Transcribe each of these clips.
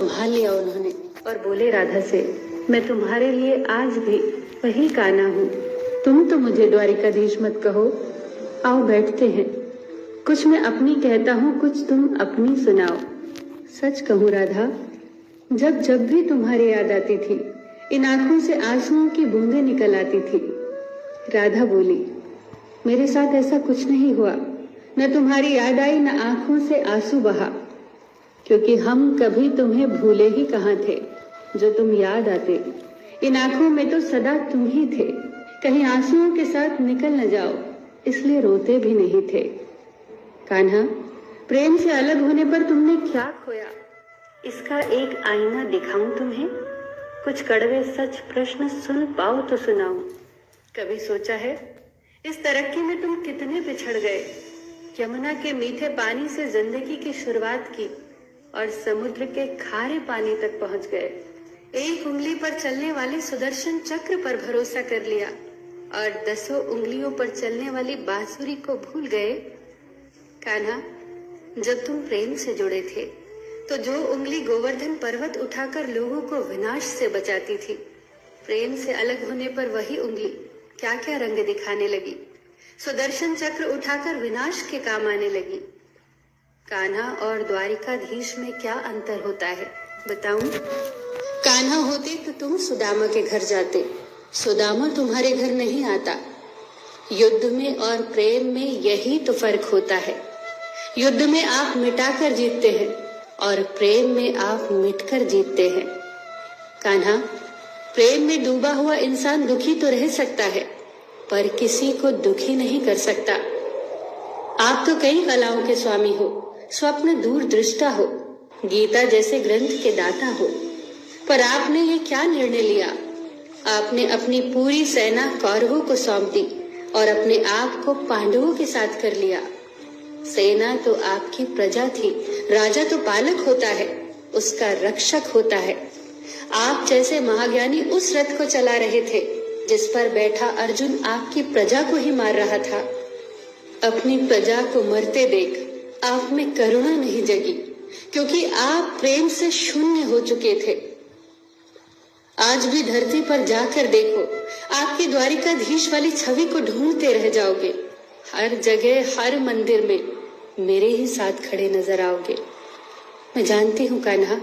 संभाल लिया उन्होंने और बोले राधा से, मैं तुम्हारे लिए आज भी वही कान्हा हूँ। तुम तो मुझे द्वारिकाधीश मत कहो। आओ बैठते हैं। कुछ मैं अपनी कहता हूँ, कुछ तुम अपनी सुनाओ। सच कहूँ राधा, जब जब भी तुम्हारी याद आती थी, इन आंखों से आंसुओं की बूंदें निकल आती थी। राधा बोली, मेरे साथ ऐसा कुछ नहीं हुआ। न तुम्हारी याद आई, न आंखों से आंसू बहा, क्योंकि हम कभी तुम्हें भूले ही कहाँ थे। जो तुम याद आते, इन आंखों में तो सदा तुम ही थे। कहीं आंसुओं के साथ निकल न जाओ, इसलिए रोते भी नहीं थे। कान्हा, प्रेम से अलग होने पर तुमने क्या खोया, इसका एक आईना दिखाऊं तुम्हें। कुछ कड़वे सच प्रश्न सुन पाओ तो सुनाऊं। कभी सोचा है इस तरक्की में तुम कितने पिछड़ गए। यमुना के मीठे पानी से जिंदगी की शुरुआत की और समुद्र के खारे पानी तक पहुंच गए। एक उंगली पर चलने वाले सुदर्शन चक्र पर भरोसा कर लिया और 10 उंगलियों पर चलने वाली बांसुरी को भूल गए। कान्हा, जब तुम प्रेम से जुड़े थे तो जो उंगली गोवर्धन पर्वत उठाकर लोगों को विनाश से बचाती थी, प्रेम से अलग होने पर वही उंगली क्या क्या रंग दिखाने लगी। सुदर्शन चक्र उठाकर विनाश के काम आने लगी। कान्हा और द्वारिकाधीश में क्या अंतर होता है बताऊं? कान्हा होते तो तुम सुदामा के घर जाते, सुदामा तुम्हारे घर नहीं आता। युद्ध में और प्रेम में यही तो फर्क होता है। युद्ध में आप मिटाकर जीतते हैं और प्रेम में आप मिटकर जीतते हैं। कान्हा, प्रेम में डूबा हुआ इंसान दुखी तो रह सकता है, पर किसी को दुखी नहीं कर सकता। आप तो कई कलाओं के स्वामी हो, स्वप्न दूरदृष्टा हो, गीता जैसे ग्रंथ के दाता हो, पर आपने ये क्या निर्णय लिया? आपने अपनी पूरी सेना कौरवों को सौंप दी और अपने आप को पांडवों के साथ कर लिया। सेना तो आपकी प्रजा थी, राजा तो पालक होता है, उसका रक्षक होता है। आप जैसे महाज्ञानी उस रथ को चला रहे थे जिस पर बैठा अर्जुन आपकी प्रजा को ही मार रहा था। अपनी प्रजा को मरते देख आप में करुणा नहीं जगी, क्योंकि आप प्रेम से शून्य हो चुके थे। आज भी धरती पर जाकर देखो, आपकी द्वारिकाधीश वाली छवि को ढूंढते रह जाओगे। हर जगह, हर मंदिर में मेरे ही साथ खड़े नजर आओगे। मैं जानती हूँ कान्हा,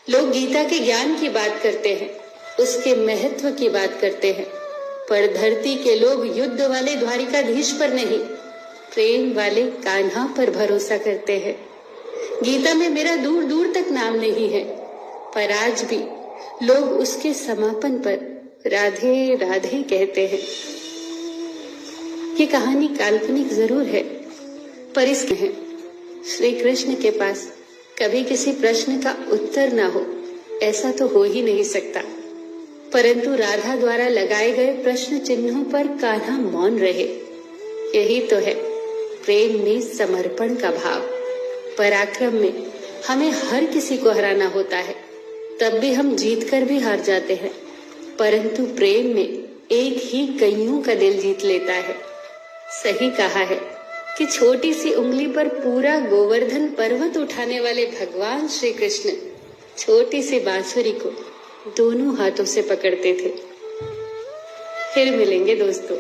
लोग गीता के ज्ञान की बात करते हैं, उसके महत्व की बात करते हैं, पर धरती के लोग युद्ध वाले द्वारिकाधीश पर नहीं, प्रेम वाले कान्हा पर भरोसा करते हैं। गीता में मेरा दूर दूर तक नाम नहीं है, पर आज भी लोग उसके समापन पर राधे राधे कहते हैं। ये कहानी काल्पनिक जरूर है, पर इसमें है श्री कृष्ण के पास कभी किसी प्रश्न का उत्तर ना हो, ऐसा तो हो ही नहीं सकता। परंतु राधा द्वारा लगाए गए प्रश्न चिन्हों पर कान्हा मौन रहे। यही तो है प्रेम में समर्पण का भाव। पराक्रम में हमें हर किसी को हराना होता है, तब भी हम जीत कर भी हार जाते हैं, परंतु प्रेम में एक ही कईयों का दिल जीत लेता है। सही कहा है कि छोटी सी उंगली पर पूरा गोवर्धन पर्वत उठाने वाले भगवान श्री कृष्ण छोटी सी बांसुरी को दोनों हाथों से पकड़ते थे। फिर मिलेंगे दोस्तों।